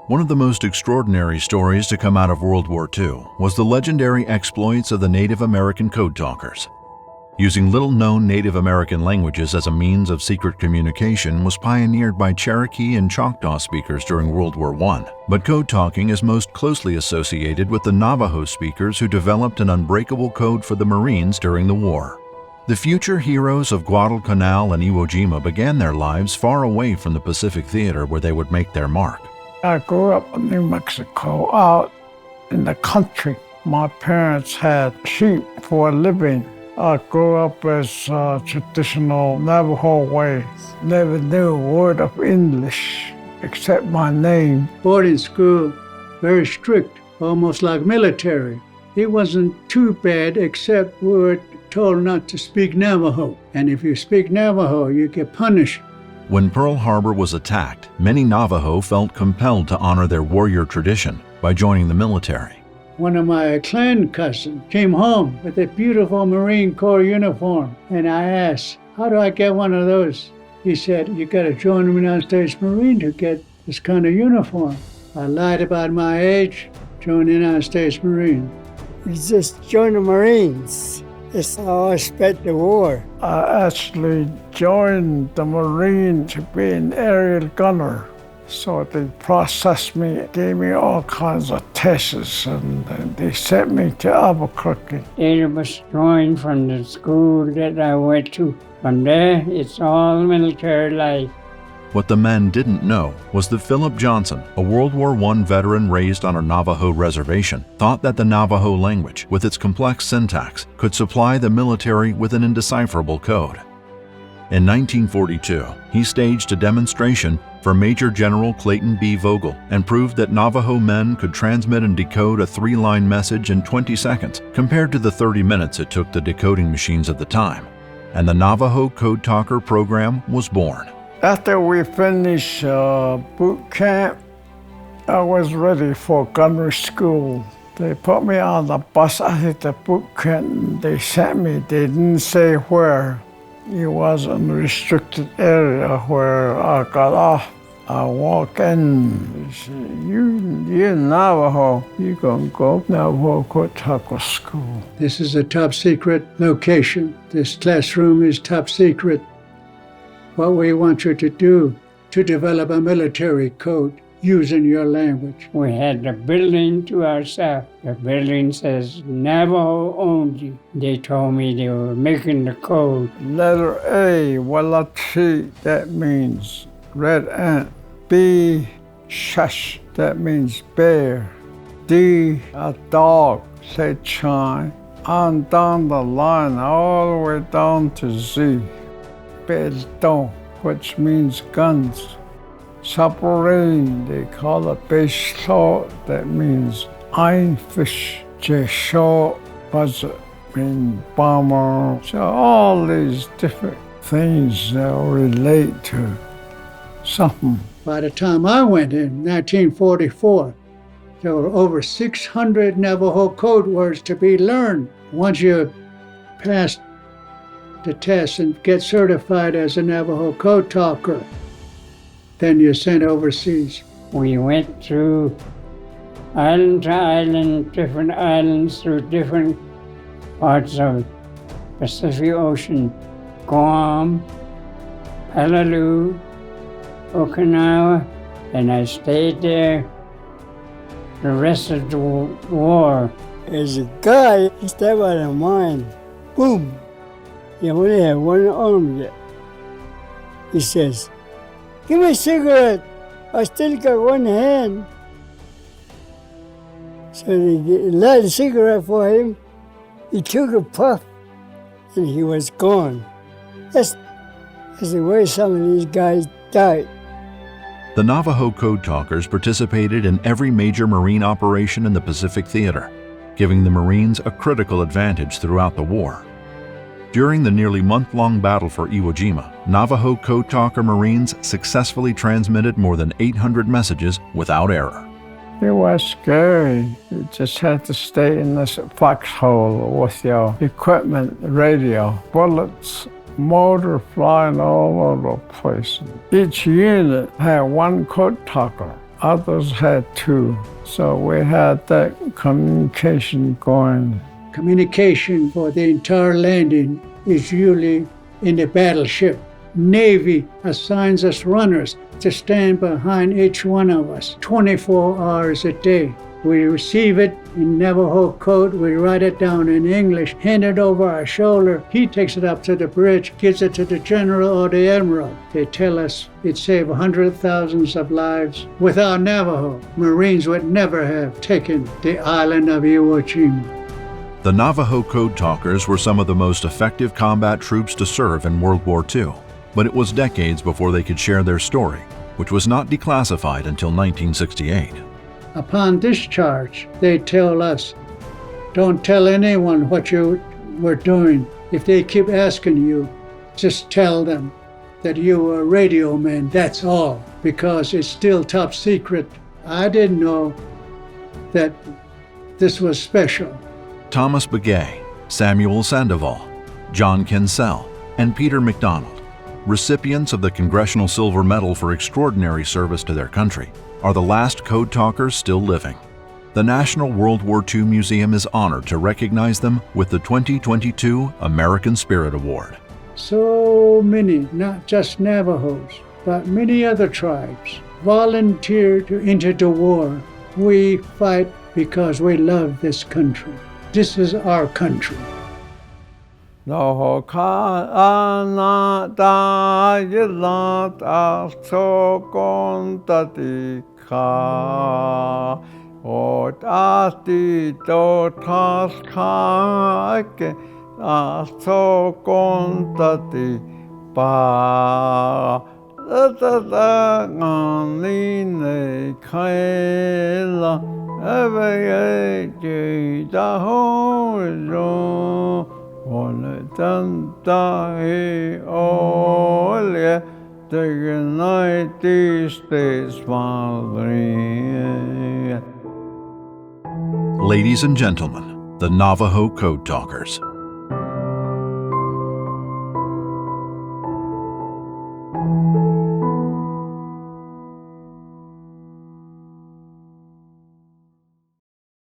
One of the most extraordinary stories to come out of World War II was the legendary exploits of the Native American Code Talkers. Using little-known Native American languages as a means of secret communication was pioneered by Cherokee and Choctaw speakers during World War I, but code talking is most closely associated with the Navajo speakers who developed an unbreakable code for the Marines during the war. The future heroes of Guadalcanal and Iwo Jima began their lives far away from the Pacific theater where they would make their mark. I grew up in New Mexico, out in the country. My parents had sheep for a living. I grew up as traditional Navajo way. Never knew a word of English except my name. Boarding school, very strict, almost like military. It wasn't too bad, except we were told not to speak Navajo. And if you speak Navajo, you get punished. When Pearl Harbor was attacked, many Navajo felt compelled to honor their warrior tradition by joining the military. One of my clan cousins came home with a beautiful Marine Corps uniform, and I asked, how do I get one of those? He said, you got to join the United States Marine to get this kind of uniform. I lied about my age, joined the United States Marine. We just joined the Marines. That's how I spent the war. I actually joined the Marine to be an aerial gunner. So they processed me, gave me all kinds of tests, and they sent me to Albuquerque. Eight of us joined from the school that I went to. From there, it's all military life. What the men didn't know was that Philip Johnson, a World War I veteran raised on a Navajo reservation, thought that the Navajo language, with its complex syntax, could supply the military with an indecipherable code. In 1942, he staged a demonstration for Major General Clayton B. Vogel and proved that Navajo men could transmit and decode a 3-line message in 20 seconds compared to the 30 minutes it took the decoding machines at the time. And the Navajo Code Talker program was born. After we finished boot camp, I was ready for gunnery school. They put me on the bus at the boot camp. They sent me. They didn't say where. It was a restricted area where I got off. I walk in. They say, you're Navajo. You're going to go to Navajo Code Talker School. This is a top secret location. This classroom is top secret. What we want you to do to develop a military code using your language. We had the building to ourselves. The building says Navajo only. They told me they were making the code. Letter A, Walachi, that means red ant. B, Shush, that means bear. D, a dog, say chime. On down the line, all the way down to Z. Pelelieu, which means guns. Submarine, they call it Bougainville, that means iron fish. Jesho, buzzard, mean bomber. So all these different things that relate to something. By the time I went in 1944, there were over 600 Navajo code words to be learned. Once you pass the test and get certified as a Navajo Code Talker, then you're sent overseas. We went through island to island, different islands through different parts of Pacific Ocean. Guam, Pelelieu, Okinawa, and I stayed there the rest of the war. There's a guy, he stepped out of mine. Boom! He only had one arm yet. He says, give me a cigarette. I still got one hand. So they light a cigarette for him. He took a puff and he was gone. That's the way some of these guys died. The Navajo Code Talkers participated in every major Marine operation in the Pacific Theater, giving the Marines a critical advantage throughout the war. During the nearly month-long battle for Iwo Jima, Navajo Code Talker Marines successfully transmitted more than 800 messages without error. It was scary. You just had to stay in this foxhole with your equipment, radio, bullets, motor flying all over the place. Each unit had one code talker. others had too. So we had that communication going. Communication for the entire landing is usually in the battleship. Navy assigns us runners to stand behind each one of us 24 hours a day. We receive it in Navajo code, we write it down in English, hand it over our shoulder. He takes it up to the bridge, gives it to the general or the admiral. They tell us it saved hundreds of thousands of lives. Without Navajo, Marines would never have taken the island of Iwo Jima. The Navajo Code Talkers were some of the most effective combat troops to serve in World War II, but it was decades before they could share their story, which was not declassified until 1968. Upon discharge, they tell us, don't tell anyone what you were doing. If they keep asking you, just tell them that you were a radio man, that's all, because it's still top secret. I didn't know that this was special. Thomas Begay, Samuel Sandoval, John Kinsell, and Peter McDonald, recipients of the Congressional Silver Medal for extraordinary service to their country, are the last code talkers still living. The National World War II Museum is honored to recognize them with the 2022 American Spirit Award. So many, not just Navajos, but many other tribes, volunteer to enter the war. We fight because we love this country. This is our country. No kana da yela da so konta di ka o da di do tas ka ke da so konta di ba da ngani ne kaila ave ye da ho ro on tanta he ole the United States Madre. Ladies and gentlemen, the Navajo Code Talkers.